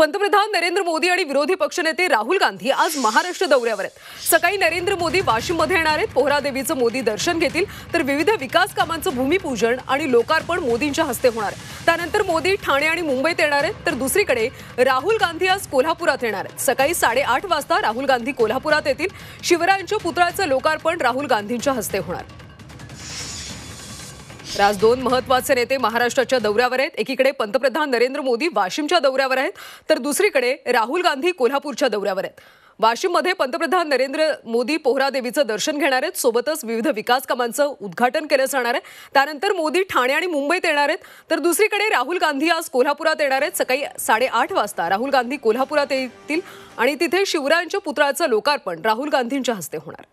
पंतप्रधान नरेंद्र मोदी आणि विरोधी पक्षनेते राहुल गांधी आज महाराष्ट्र दौऱ्यावर आहेत। सकाळी नरेंद्र मोदी वाशिममध्ये येणार आहेत। पोहरादेवीचं मोदी दर्शन घेतील, तर विविध विकास कामांचं भूमिपूजन आणि लोकार्पण मोदींच्या हस्ते होणार आहे। त्यानंतर मोदी ठाणे आणि मुंबईत येणार आहेत, तर दुसरीकडे राहुल गांधी आज कोल्हापुरात येणार आहेत। सकाळी 8:30 वाजता राहुल गांधी कोल्हापुरात येतील। शिवरायांच्या पुतळ्याचं लोकार्पण राहुल गांधींच्या हस्ते होणार। आज दोन महत्त्वाचे नेते महाराष्ट्राच्या दौऱ्यावर आहेत। एकीकडे पंतप्रधान नरेंद्र मोदी वाशिमच्या दौऱ्यावर आहेत, तर दुसरीकडे राहुल गांधी कोल्हापूरच्या दौऱ्यावर आहेत। वाशिममध्ये पंतप्रधान नरेंद्र मोदी पोहरादेवीचं दर्शन घेणार आहेत। सोबतच विविध विकास कामांचं उद्घाटन केलं जाणार आहे। त्यानंतर मोदी ठाणे आणि मुंबईत येणार आहेत, तर दुसरीकडे राहुल गांधी आज कोल्हापुरात येणार आहेत। सकाळी 8:30 वाजता राहुल गांधी कोल्हापुरात येतील आणि तिथे शिवरायांच्या पुतळ्याचं लोकार्पण राहुल गांधींच्या हस्ते होणार।